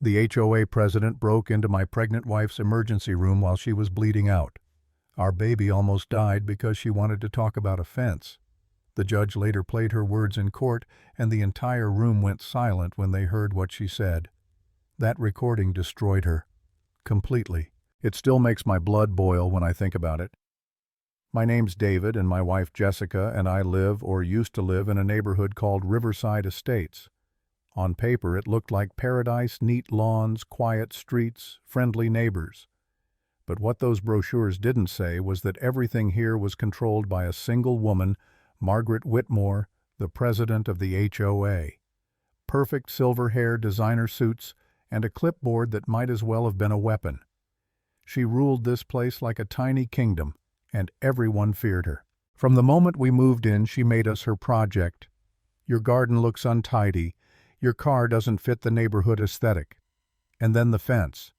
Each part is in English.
The HOA president broke into my pregnant wife's emergency room while she was bleeding out. Our baby almost died because she wanted to talk about a fence. The judge later played her words in court, and the entire room went silent when they heard what she said. That recording destroyed her. Completely. It still makes my blood boil when I think about it. My name's David, and my wife Jessica and I live or used to live in a neighborhood called Riverside Estates. On paper, it looked like paradise, neat lawns, quiet streets, friendly neighbors. But what those brochures didn't say was that everything here was controlled by a single woman, Margaret Whitmore, the president of the HOA. Perfect silver hair, designer suits, and a clipboard that might as well have been a weapon. She ruled this place like a tiny kingdom, and everyone feared her. From the moment we moved in, she made us her project. Your garden looks untidy. Your car doesn't fit the neighborhood aesthetic. And then the fence.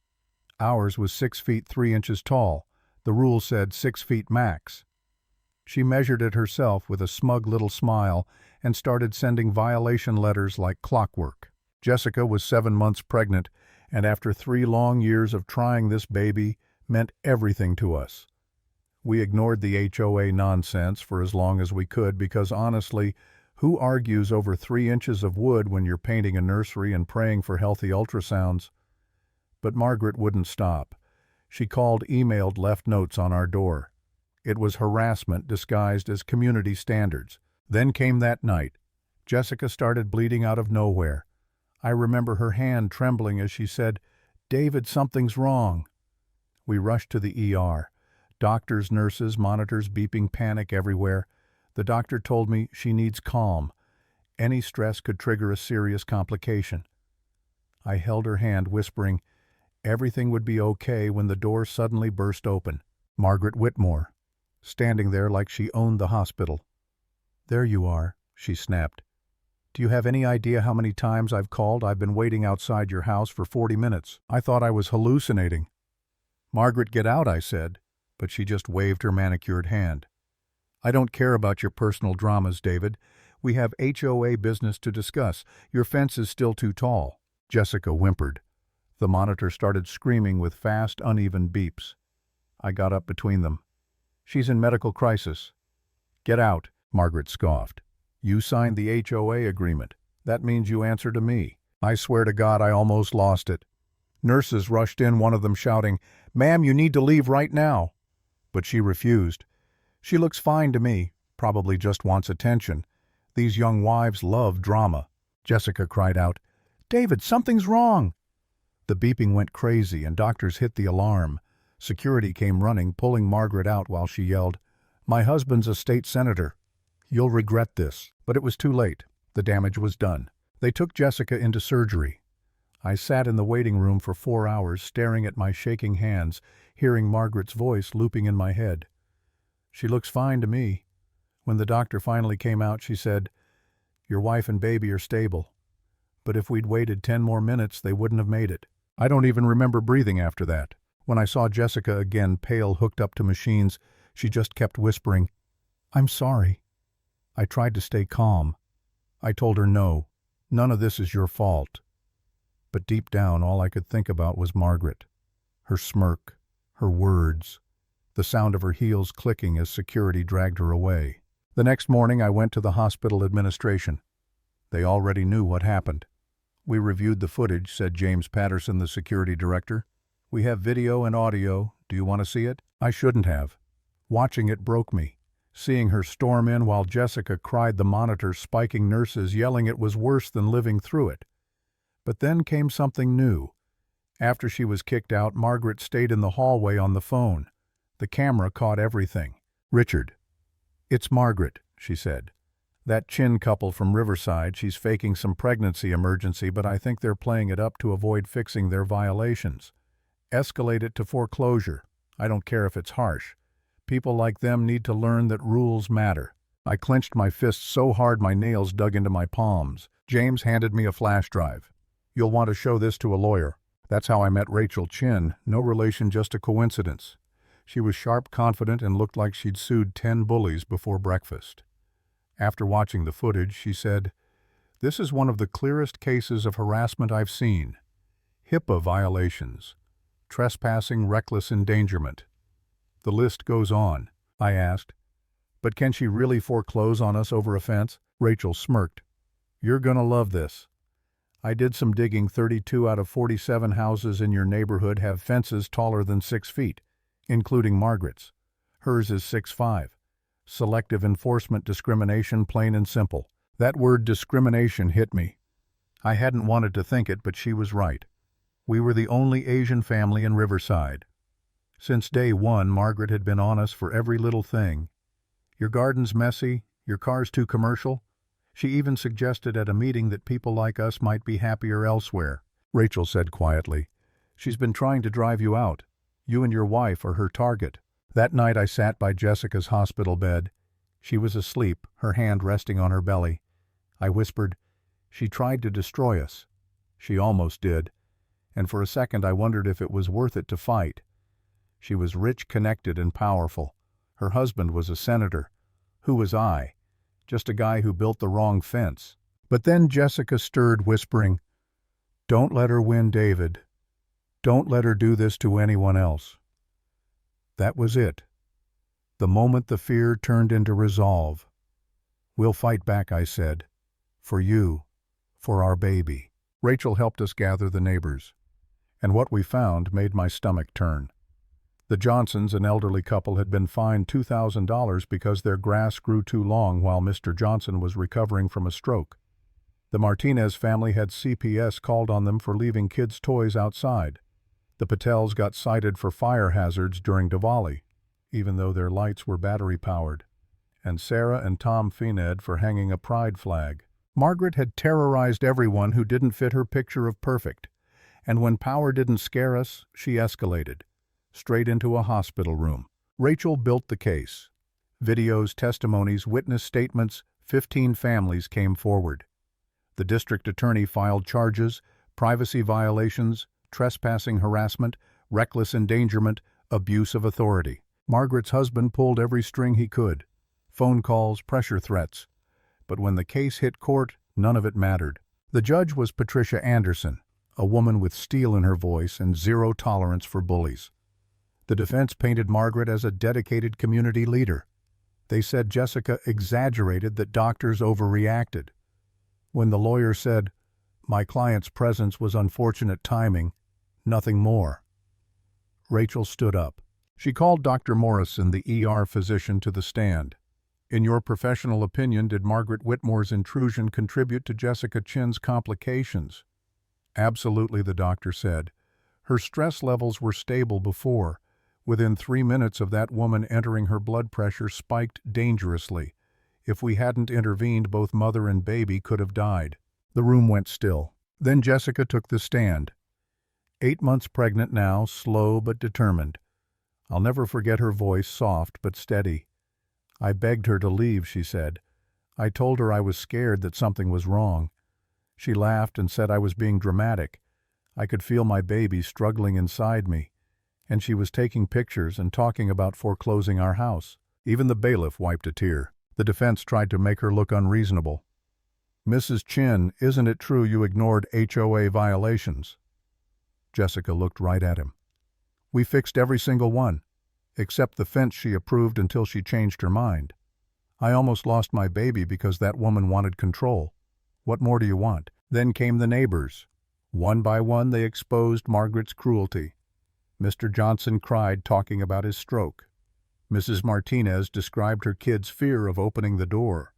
Ours was 6 feet 3 inches tall. The rule said 6 feet max. She measured it herself with a smug little smile and started sending violation letters like clockwork. Jessica was 7 months pregnant, and after 3 long years of trying this baby, meant everything to us. We ignored the HOA nonsense for as long as we could because honestly, who argues over 3 inches of wood when you're painting a nursery and praying for healthy ultrasounds? But Margaret wouldn't stop. She called, emailed, left notes on our door. It was harassment disguised as community standards. Then came that night. Jessica started bleeding out of nowhere. I remember her hand trembling as she said, "David, something's wrong." We rushed to the ER. Doctors, nurses, monitors beeping, panic everywhere. The doctor told me she needs calm. Any stress could trigger a serious complication. I held her hand, whispering, everything would be okay, when the door suddenly burst open. Margaret Whitmore, standing there like she owned the hospital. "There you are," she snapped. "Do you have any idea how many times I've called? I've been waiting outside your house for 40 minutes. I thought I was hallucinating." "Margaret, get out," I said, but she just waved her manicured hand. "I don't care about your personal dramas, David. We have HOA business to discuss. Your fence is still too tall." Jessica whimpered. The monitor started screaming with fast, uneven beeps. I got up between them. "She's in medical crisis." "Get out," Margaret scoffed. "You signed the HOA agreement. That means you answer to me." I swear to God, I almost lost it. Nurses rushed in, one of them shouting, "Ma'am, you need to leave right now." But she refused. "She looks fine to me, probably just wants attention. These young wives love drama." Jessica cried out, "David, something's wrong." The beeping went crazy and doctors hit the alarm. Security came running, pulling Margaret out while she yelled, "My husband's a state senator. You'll regret this." But it was too late. The damage was done. They took Jessica into surgery. I sat in the waiting room for 4 hours, staring at my shaking hands, hearing Margaret's voice looping in my head. "She looks fine to me." When the doctor finally came out, she said, "Your wife and baby are stable. But if we'd waited 10 more minutes, they wouldn't have made it." I don't even remember breathing after that. When I saw Jessica again, pale, hooked up to machines, she just kept whispering, "I'm sorry." I tried to stay calm. I told her, "No, none of this is your fault." But deep down, all I could think about was Margaret. Her smirk, her words, the sound of her heels clicking as security dragged her away. The next morning, I went to the hospital administration. They already knew what happened. "We reviewed the footage," said James Patterson, the security director. "We have video and audio. Do you want to see it?" I shouldn't have. Watching it broke me. Seeing her storm in while Jessica cried, the monitor spiking, nurses yelling, it was worse than living through it. But then came something new. After she was kicked out, Margaret stayed in the hallway on the phone. The camera caught everything. "Richard, it's Margaret," she said. "That Chin couple from Riverside, she's faking some pregnancy emergency, but I think they're playing it up to avoid fixing their violations. Escalate it to foreclosure. I don't care if it's harsh. People like them need to learn that rules matter." I clenched my fists so hard my nails dug into my palms. James handed me a flash drive. "You'll want to show this to a lawyer." That's how I met Rachel Chin, no relation, just a coincidence. She was sharp, confident, and looked like she'd sued 10 bullies before breakfast. After watching the footage, she said, "This is one of the clearest cases of harassment I've seen. HIPAA violations, trespassing, reckless endangerment. The list goes on. I asked, but can she really foreclose on us over a fence? Rachel smirked. You're gonna love this. I did some digging. 32 out of 47 houses in your neighborhood have fences taller than 6 feet, including Margaret's. Hers is 6'5". Selective enforcement discrimination, plain and simple. That word discrimination hit me. I hadn't wanted to think it, but she was right. We were the only Asian family in Riverside. Since day one, Margaret had been on us for every little thing. Your garden's messy, your car's too commercial. She even suggested at a meeting that people like us might be happier elsewhere. Rachel said quietly, she's been trying to drive you out. You and your wife are her target. That night I sat by Jessica's hospital bed. She was asleep, her hand resting on her belly. I whispered, she tried to destroy us. She almost did. And for a second I wondered if it was worth it to fight. She was rich, connected, and powerful. Her husband was a senator. Who was I? Just a guy who built the wrong fence. But then Jessica stirred, whispering, don't let her win, David. Don't let her do this to anyone else. That was it. The moment the fear turned into resolve. We'll fight back, I said. For you. For our baby. Rachel helped us gather the neighbors. And what we found made my stomach turn. The Johnsons, an elderly couple, had been fined $2,000 because their grass grew too long while Mr. Johnson was recovering from a stroke. The Martinez family had CPS called on them for leaving kids' toys outside. The Patels got cited for fire hazards during Diwali, even though their lights were battery-powered. And Sarah and Tom Fined for hanging a pride flag. Margaret had terrorized everyone who didn't fit her picture of perfect. And when power didn't scare us, she escalated. Straight into a hospital room. Rachel built the case. Videos, testimonies, witness statements, 15 families came forward. The district attorney filed charges, privacy violations, trespassing, harassment, reckless endangerment, abuse of authority. Margaret's husband pulled every string he could. Phone calls, pressure threats. But when the case hit court, none of it mattered. The judge was Patricia Anderson, a woman with steel in her voice and zero tolerance for bullies. The defense painted Margaret as a dedicated community leader. They said Jessica exaggerated, that doctors overreacted. When the lawyer said, my client's presence was unfortunate timing, nothing more. Rachel stood up. She called Dr. Morrison, the ER physician, to the stand. In your professional opinion, did Margaret Whitmore's intrusion contribute to Jessica Chin's complications? Absolutely, the doctor said. Her stress levels were stable before. Within 3 minutes of that woman entering, her blood pressure spiked dangerously. If we hadn't intervened, both mother and baby could have died. The room went still. Then Jessica took the stand. 8 months pregnant now, slow but determined. I'll never forget her voice, soft but steady. I begged her to leave, she said. I told her I was scared that something was wrong. She laughed and said I was being dramatic. I could feel my baby struggling inside me. And she was taking pictures and talking about foreclosing our house. Even the bailiff wiped a tear. The defense tried to make her look unreasonable. Mrs. Chin, isn't it true you ignored HOA violations? Jessica looked right at him. We fixed every single one, except the fence she approved until she changed her mind. I almost lost my baby because that woman wanted control. What more do you want? Then came the neighbors. One by one they exposed Margaret's cruelty. Mr. Johnson cried, talking about his stroke. Mrs. Martinez described her kid's fear of opening the door.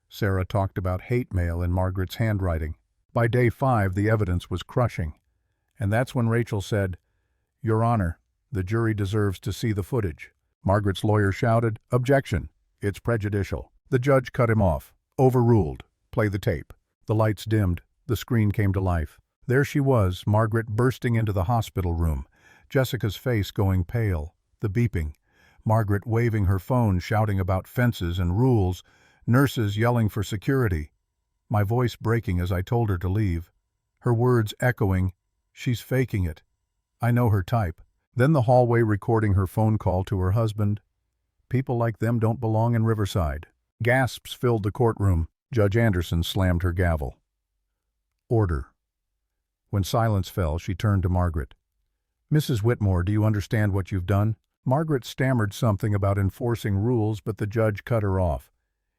Sarah talked about hate mail in Margaret's handwriting. By day 5, the evidence was crushing. And that's when Rachel said, Your Honor, the jury deserves to see the footage. Margaret's lawyer shouted, Objection. It's prejudicial. The judge cut him off. Overruled. Play the tape. The lights dimmed. The screen came to life. There she was, Margaret bursting into the hospital room. Jessica's face going pale, the beeping, Margaret waving her phone, shouting about fences and rules, nurses yelling for security, my voice breaking as I told her to leave, her words echoing, she's faking it. I know her type. Then the hallway recording her phone call to her husband. People like them don't belong in Riverside. Gasps filled the courtroom. Judge Anderson slammed her gavel. Order. When silence fell, she turned to Margaret. "Mrs. Whitmore, do you understand what you've done?" Margaret stammered something about enforcing rules, but the judge cut her off.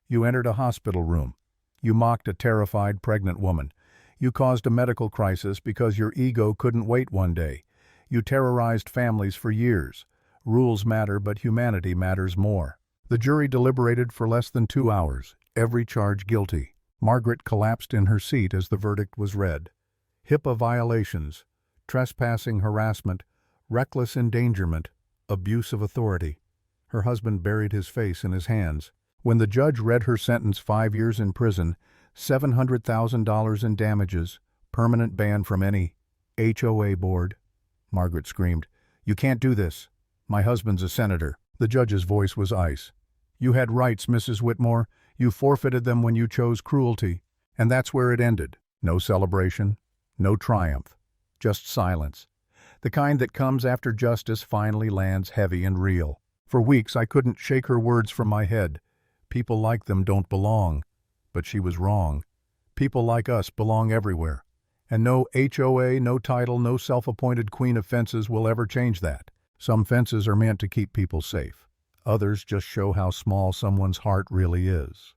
"You entered a hospital room. You mocked a terrified pregnant woman. You caused a medical crisis because your ego couldn't wait one day. You terrorized families for years. Rules matter, but humanity matters more." The jury deliberated for less than 2 hours, every charge guilty. Margaret collapsed in her seat as the verdict was read. HIPAA violations, trespassing, harassment, reckless endangerment, abuse of authority. Her husband buried his face in his hands. When the judge read her sentence, 5 years in prison, $700,000 in damages, permanent ban from any HOA board, Margaret screamed, "You can't do this. My husband's a senator." The judge's voice was ice. "You had rights, Mrs. Whitmore. You forfeited them when you chose cruelty." And that's where it ended. No celebration, no triumph, just silence. The kind that comes after justice finally lands heavy and real. For weeks I couldn't shake her words from my head. People like them don't belong. But she was wrong. People like us belong everywhere. And no HOA, no title, no self-appointed queen of fences will ever change that. Some fences are meant to keep people safe. Others just show how small someone's heart really is.